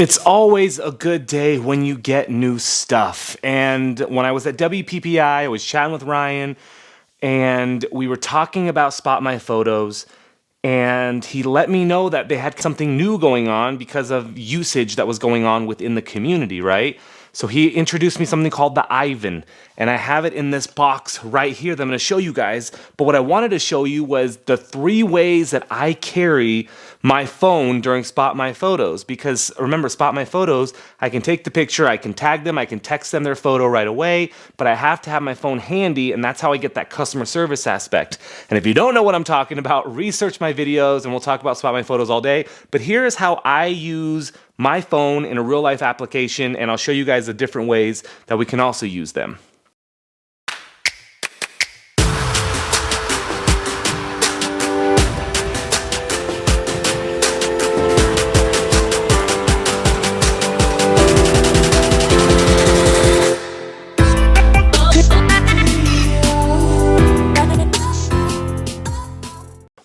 It's always a good day when you get new stuff. And when I was at WPPI, I was chatting with Ryan, and we were talking about Spot My Photos, and he let me know that they had something new going on because of usage that was going on within the community, right? So he introduced me something called the Ivan, and I have it in this box right here that I'm going to show you guys. But what I wanted to show you was the 3 ways that I carry my phone during Spot My Photos. Because remember, Spot My Photos, I can take the picture, I can tag them, I can text them their photo right away, but I have to have my phone handy, and that's how I get that customer service aspect. And if you don't know what I'm talking about, research my videos, and we'll talk about Spot My Photos all day. But here is how I use my phone in a real life application, and I'll show you guys the different ways that we can also use them.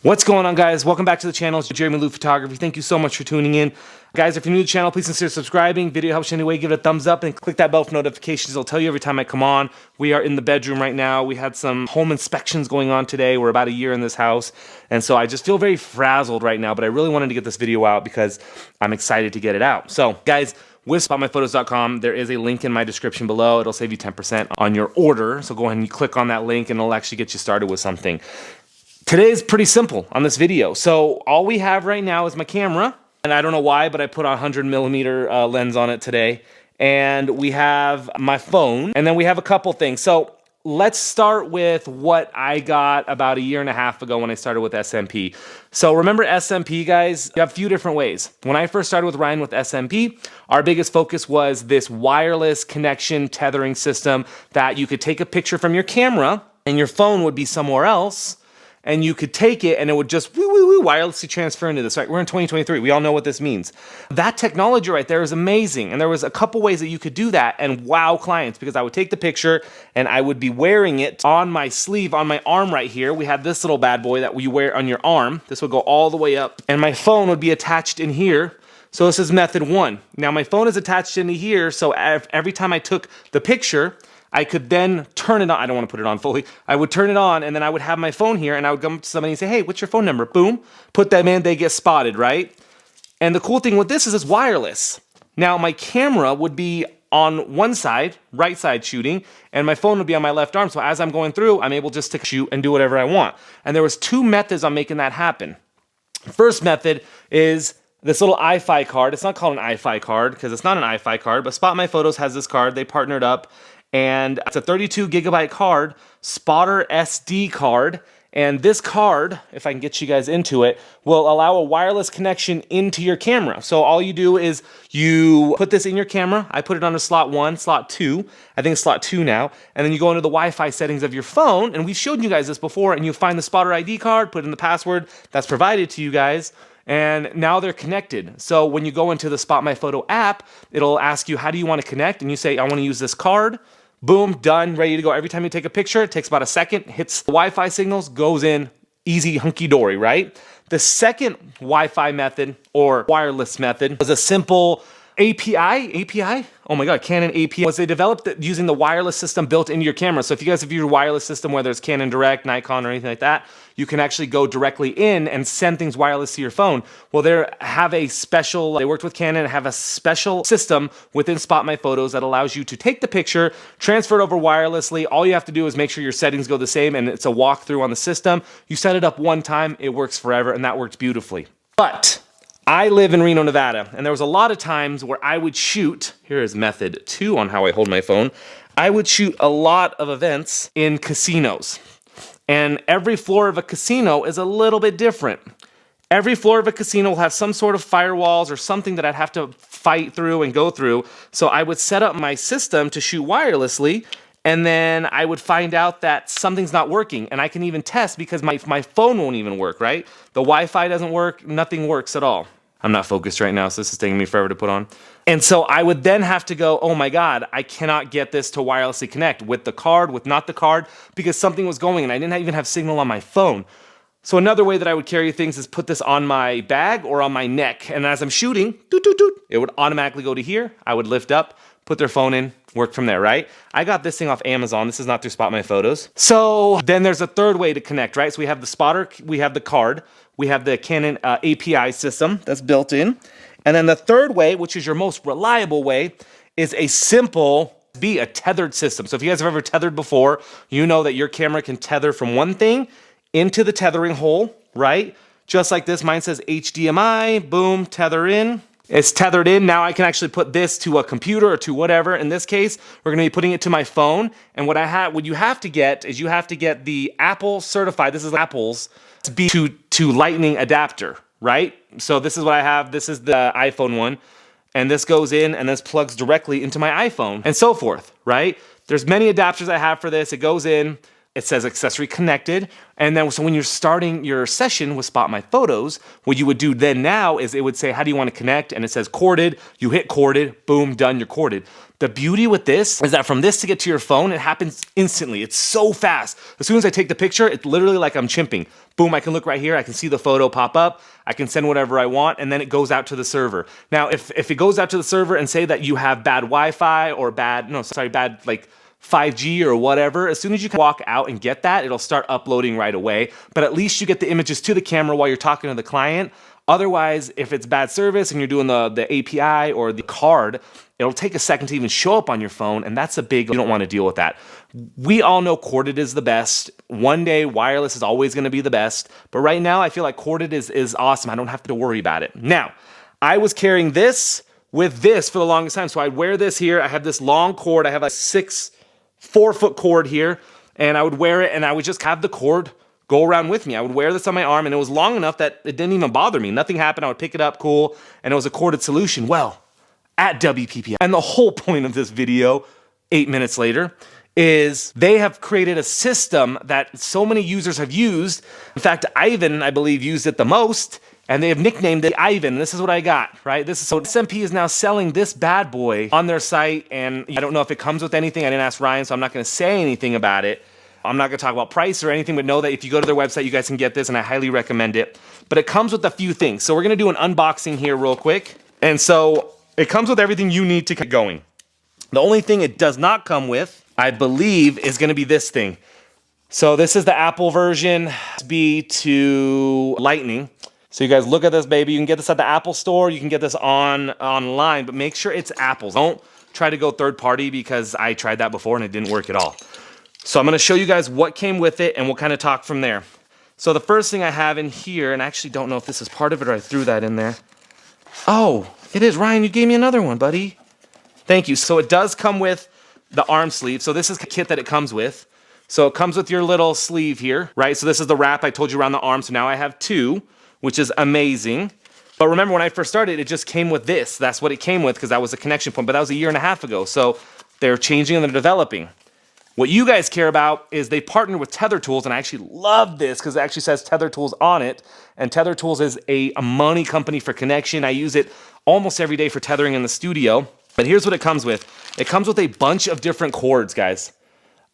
What's going on, guys? Welcome back to the channel. It's Jeremy Lou Photography. Thank you so much for tuning in. Guys, if you're new to the channel, please consider subscribing. Video helps you anyway. Give it a thumbs up and click that bell for notifications. It'll tell you every time I come on. We are in the bedroom right now. We had some home inspections going on today. We're about a year in this house. And so I just feel very frazzled right now, but I really wanted to get this video out because I'm excited to get it out. So, guys, with spotmyphotos.com, there is a link in my description below. It'll save you 10% on your order. So go ahead and you click on that link and it'll actually get you started with something. Today is pretty simple on this video. So all we have right now is my camera, and I don't know why, but I put a 100mm lens on it today. And we have my phone, and then we have a couple things. So let's start with what I got about a year and a half ago when I started with SMP. So remember SMP, guys? You have a few different ways. When I first started with Ryan with SMP, our biggest focus was this wireless connection tethering system that you could take a picture from your camera, and your phone would be somewhere else, and you could take it and it would just wirelessly transfer into this, right? We're in 2023. We all know what this means. That technology right there is amazing. And there was a couple ways that you could do that and wow clients, because I would take the picture and I would be wearing it on my sleeve, on my arm right here. We had this little bad boy that you wear on your arm. This would go all the way up and my phone would be attached in here. So this is method 1. Now my phone is attached into here. So every time I took the picture, I could then turn it on. I don't want to put it on fully. I would turn it on, and then I would have my phone here, and I would come up to somebody and say, hey, what's your phone number? Boom. Put them in, they get spotted, right? And the cool thing with this is it's wireless. Now, my camera would be on one side, right side shooting, and my phone would be on my left arm. So as I'm going through, I'm able just to shoot and do whatever I want. And there was 2 methods on making that happen. First method is this little iFi card. It's not called an iFi card because it's not an iFi card, but Spot My Photos has this card. They partnered up. And it's a 32 gigabyte card, Spotter SD card. And this card, if I can get you guys into it, will allow a wireless connection into your camera. So all you do is you put this in your camera. I put it on a slot 1, slot 2. I think it's slot 2 now. And then you go into the Wi-Fi settings of your phone. And we've showed you guys this before. And you find the Spotter ID card, put in the password that's provided to you guys. And now they're connected. So when you go into the Spot My Photo app, it'll ask you, how do you want to connect? And you say, I want to use this card. Boom, done, ready to go. Every time you take a picture, it takes about a second, hits the Wi-Fi signals, goes in, easy, hunky-dory, right? The second Wi-Fi method, or wireless method, was a simple API? Oh my God, Canon API. Was they developed it using the wireless system built into your camera. So if you guys have your wireless system, whether it's Canon Direct, Nikon, or anything like that, you can actually go directly in and send things wireless to your phone. Well, they worked with Canon and have a special system within Spot My Photos that allows you to take the picture, transfer it over wirelessly. All you have to do is make sure your settings go the same, and it's a walkthrough on the system. You set it up one time, it works forever, and that works beautifully. But I live in Reno, Nevada, and there was a lot of times where I would shoot, here is method 2 on how I hold my phone, I would shoot a lot of events in casinos. And every floor of a casino is a little bit different. Every floor of a casino will have some sort of firewalls or something that I'd have to fight through and go through. So I would set up my system to shoot wirelessly, and then I would find out that something's not working. And I can even test because my phone won't even work, right? The Wi-Fi doesn't work, nothing works at all. I'm not focused right now, so this is taking me forever to put on. And so I would then have to go, oh my God, I cannot get this to wirelessly connect with the card, with not the card, because something was going and I didn't even have signal on my phone. So another way that I would carry things is put this on my bag or on my neck. And as I'm shooting, doot, doot, doot, it would automatically go to here. I would lift up, put their phone in, work from there, right? I got this thing off Amazon. This is not through Spot My Photos. So then there's a third way to connect, right? So we have the spotter, we have the card, we have the Canon API system that's built in. And then the third way, which is your most reliable way, is a simple, a tethered system. So if you guys have ever tethered before, you know that your camera can tether from one thing into the tethering hole, right? Just like this, mine says HDMI, boom, tether in. It's tethered in. Now I can actually put this to a computer or to whatever. In this case, we're gonna be putting it to my phone. And what you have to get is you have to get the Apple certified, this is Apple's, to Lightning adapter, right? So this is what I have. This is the iPhone one. And this goes in and this plugs directly into my iPhone and so forth, right? There's many adapters I have for this. It goes in. It says accessory connected. And then so when you're starting your session with Spot My Photos, what you would do then now is it would say, how do you want to connect? And it says corded, you hit corded, boom, done, you're corded. The beauty with this is that from this to get to your phone, it happens instantly. It's so fast. As soon as I take the picture, it's literally like I'm chimping. Boom, I can look right here. I can see the photo pop up. I can send whatever I want, and then it goes out to the server. Now, if it goes out to the server and say that you have bad Wi-Fi or bad like 5G or whatever, as soon as you can walk out and get that, it'll start uploading right away. But at least you get the images to the camera while you're talking to the client. Otherwise, if it's bad service and you're doing the API or the card, it'll take a second to even show up on your phone, and that's a big, you don't want to deal with that. We all know corded is the best. One day, wireless is always going to be the best. But right now, I feel like corded is awesome. I don't have to worry about it. Now, I was carrying this with this for the longest time. So I'd wear this here. I have this long cord. I have a 4-foot cord here, and I would wear it, and I would just have the cord go around with me. I would wear this on my arm, and it was long enough that it didn't even bother me. Nothing happened. I would pick it up, cool, and it was a corded solution. Well, at WPP, and the whole point of this video, 8 minutes later, is they have created a system that so many users have used. In fact, Ivan, I believe, used it the most, and they have nicknamed it Ivan. This is what I got, right? So SMP is now selling this bad boy on their site, and I don't know if it comes with anything. I didn't ask Ryan, so I'm not gonna say anything about it. I'm not gonna talk about price or anything, but know that if you go to their website, you guys can get this, and I highly recommend it. But it comes with a few things. So we're gonna do an unboxing here real quick. And so it comes with everything you need to get going. The only thing it does not come with, I believe, is gonna be this thing. So this is the Apple version, USB to Lightning. So you guys look at this, baby. You can get this at the Apple store. You can get this online, but make sure it's Apple's. Don't try to go third party because I tried that before and it didn't work at all. So I'm gonna show you guys what came with it and we'll kind of talk from there. So the first thing I have in here, and I actually don't know if this is part of it or I threw that in there. Oh, it is. Ryan, you gave me another one, buddy. Thank you. So it does come with the arm sleeve. So this is the kit that it comes with. So it comes with your little sleeve here, right? So this is the wrap I told you around the arm. So now I have two, which is amazing. But remember when I first started, it just came with this. That's what it came with because that was a connection point, but that was 1.5 years ago. So they're changing and they're developing. What you guys care about is they partnered with Tethered Tools, and I actually love this because it actually says Tethered Tools on it. And Tethered Tools is a money company for connection. I use it almost every day for tethering in the studio. But here's what it comes with. It comes with a bunch of different cords, guys.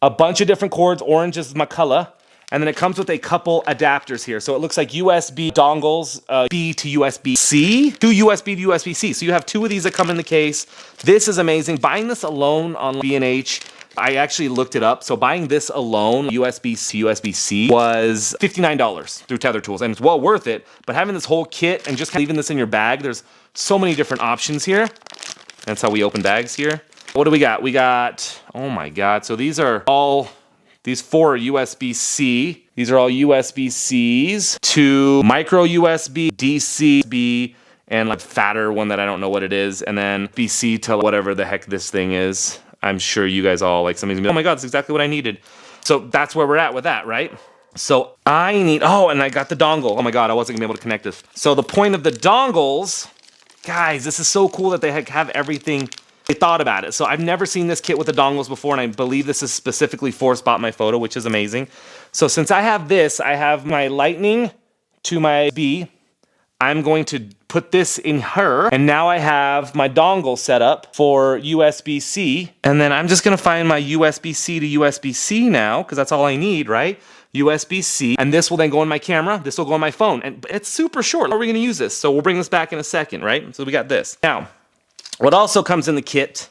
A bunch of different cords. Orange is my color. And then it comes with a couple adapters here. So it looks like USB dongles, B to USB-C, to USB to USB-C. So you have two of these that come in the case. This is amazing. Buying this alone on B&H, I actually looked it up. So buying this alone, USB-C, USB-C, was $59 through Tethered Tools. And it's well worth it. But having this whole kit and just leaving this in your bag, there's so many different options here. That's how we open bags here. What do we got? We got, oh my God. So these are all... These four are USB-C. These are all USB-Cs to micro USB, DC, and like fatter one that I don't know what it is. And then BC to whatever the heck this thing is. I'm sure you guys all like something's gonna be, oh my God, that's exactly what I needed. So that's where we're at with that, right? So I need, oh, and I got the dongle. Oh my God, I wasn't gonna be able to connect this. So the point of the dongles, guys, this is so cool that they have everything. They thought about it. So I've never seen this kit with the dongles before, and I believe this is specifically for Spot My Photo, which is amazing. So since I have this, I have my Lightning to my B. I'm going to put this in her, and now I have my dongle set up for USB-C, and then I'm just gonna find my USB-C to USB-C now, because that's all I need, right? USB-C, and this will then go in my camera, this will go on my phone, and it's super short. How are we gonna use this? So we'll bring this back in a second, right? So we got this. Now, what also comes in the kit,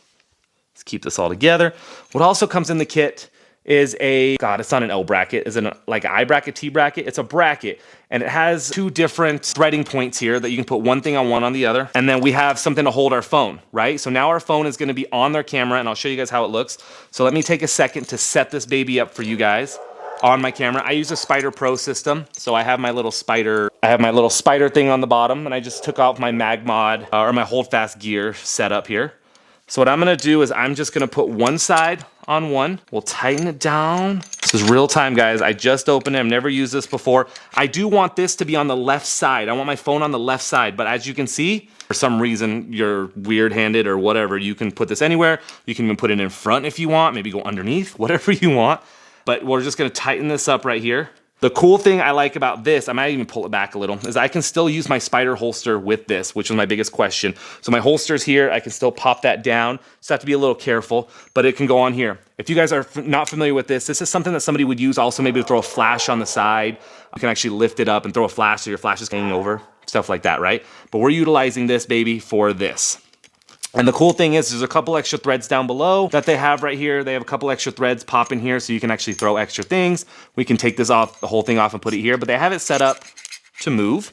let's keep this all together. What also comes in the kit is it's not an L bracket, it's like an I bracket, T bracket. It's a bracket, and it has 2 different threading points here that you can put one thing on the other. And then we have something to hold our phone, right? So now our phone is gonna be on their camera, and I'll show you guys how it looks. So let me take a second to set this baby up for you guys on my camera. I use a Spider Pro system. So I have my little spider thing on the bottom, and I just took off my mag mod or my hold fast gear setup here. So what I'm gonna do is I'm just gonna put one side on one. We'll tighten it down. This is real time, guys. I just opened it. I've never used this before. I do want this to be on the left side. I want my phone on the left side, but as you can see, for some reason, you're weird-handed or whatever, you can put this anywhere. You can even put it in front if you want, maybe go underneath, whatever you want. But we're just gonna tighten this up right here. The cool thing I like about this, I might even pull it back a little, is I can still use my Spider holster with this, which was my biggest question. So my holster's here, I can still pop that down. Just have to be a little careful, but it can go on here. If you guys are not familiar with this is something that somebody would use also maybe to throw a flash on the side. You can actually lift it up and throw a flash so your flash is hanging over, stuff like that, right? But we're utilizing this baby for this. And the cool thing is there's a couple extra threads down below that they have right here. They have a couple extra threads pop in here so you can actually throw extra things. We can take this off, the whole thing off and put it here, but they have it set up to move.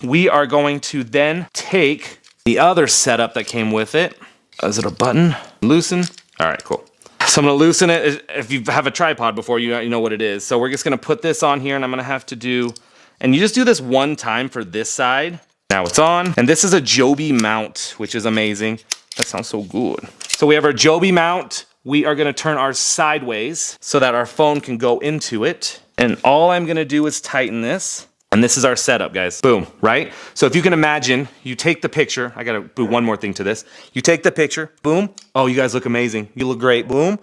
We are going to then take the other setup that came with it. Is it a button? Loosen. All right, cool. So I'm gonna loosen it. If you have a tripod before, you know what it is. So we're just gonna put this on here, and I'm gonna have to do, and you just do this one time for this side. Now it's on, and this is a Joby mount, which is amazing. That sounds so good. So we have our Joby mount. We are gonna turn ours sideways so that our phone can go into it. And all I'm gonna do is tighten this. And this is our setup, guys. Boom, right? So if you can imagine, you take the picture. I gotta do one more thing to this. You take the picture, boom. Oh, you guys look amazing. You look great, boom.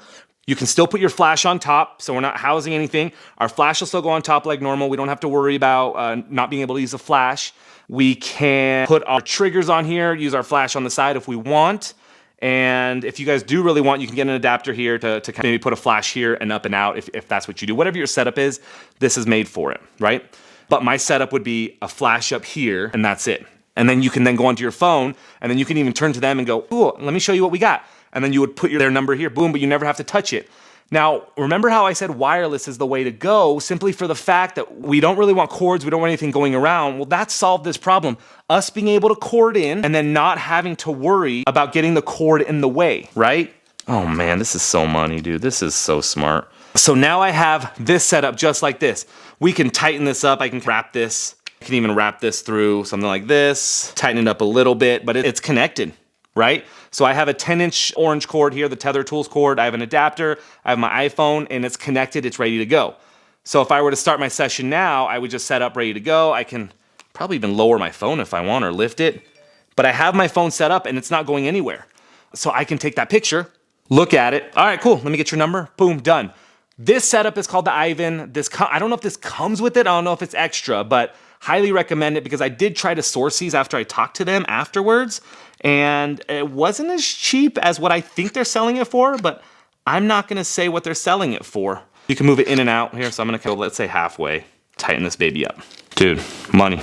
You can still put your flash on top, so we're not housing anything. Our flash will still go on top like normal. We don't have to worry about not being able to use a flash. We can put our triggers on here, use our flash on the side if we want. And if you guys do really want, you can get an adapter here to maybe put a flash here and up and out if that's what you do. Whatever your setup is, this is made for it, right? But my setup would be a flash up here, and that's it. And then you can then go onto your phone, and then you can even turn to them and go, ooh, let me show you what we got. And then you would put their number here, boom, but you never have to touch it. Now, remember how I said wireless is the way to go, simply for the fact that we don't really want cords, we don't want anything going around. Well, that solved this problem. Us being able to cord in and then not having to worry about getting the cord in the way, right? Oh man, this is so money, dude. This is so smart. So now I have this set up just like this. We can tighten this up. I can wrap this. I can even wrap this through something like this, tighten it up a little bit, but it's connected, right? So I have a 10-inch orange cord here, the Tethered Tools cord. I have an adapter, I have my iPhone, and it's connected, it's ready to go. So if I were to start my session now, I would just set up ready to go. I can probably even lower my phone if I want or lift it. But I have my phone set up and it's not going anywhere. So I can take that picture, look at it. All right, cool, let me get your number. Boom, done. This setup is called the Ivan. I don't know if this comes with it. I don't know if it's extra, but highly recommend it because I did try to source these after I talked to them afterwards. And it wasn't as cheap as what I think they're selling it for, but I'm not gonna say what they're selling it for. You can move it in and out here, so I'm gonna go, let's say halfway, tighten this baby up. Dude, money.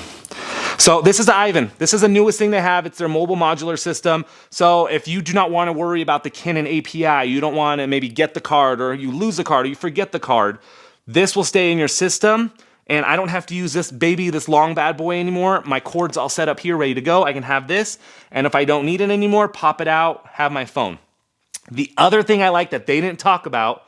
So this is the Ivan. This is the newest thing they have. It's their mobile modular system. So if you do not wanna worry about the Canon API, you don't wanna maybe get the card or you lose the card or you forget the card, this will stay in your system. And I don't have to use this baby, this long bad boy anymore. My cord's all set up here, ready to go. I can have this, and if I don't need it anymore, pop it out, have my phone. The other thing I like that they didn't talk about,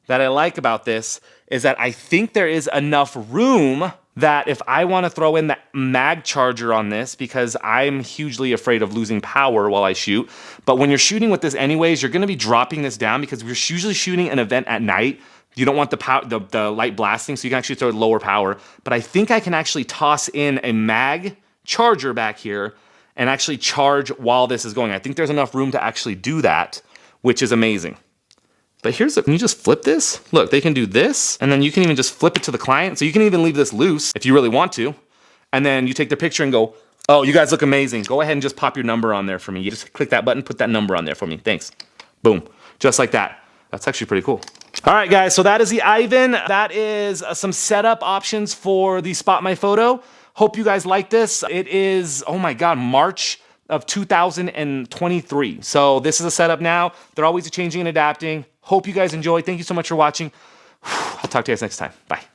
that I like about this, is that I think there is enough room that if I wanna throw in the mag charger on this, because I'm hugely afraid of losing power while I shoot, but when you're shooting with this anyways, you're gonna be dropping this down because we're usually shooting an event at night. You don't want the light blasting, so you can actually throw lower power. But I think I can actually toss in a mag charger back here and actually charge while this is going. I think there's enough room to actually do that, which is amazing. But can you just flip this? Look, they can do this, and then you can even just flip it to the client. So you can even leave this loose if you really want to. And then you take the picture and go, oh, you guys look amazing. Go ahead and just pop your number on there for me. You just click that button, put that number on there for me. Thanks. Boom, just like that. That's actually pretty cool. All right, guys, so that is the Ivan. That is some setup options for the Spot My Photo. Hope you guys like this. It is, oh my God, March of 2023. So this is a setup now. They're always changing and adapting. Hope you guys enjoy. Thank you so much for watching. I'll talk to you guys next time. Bye.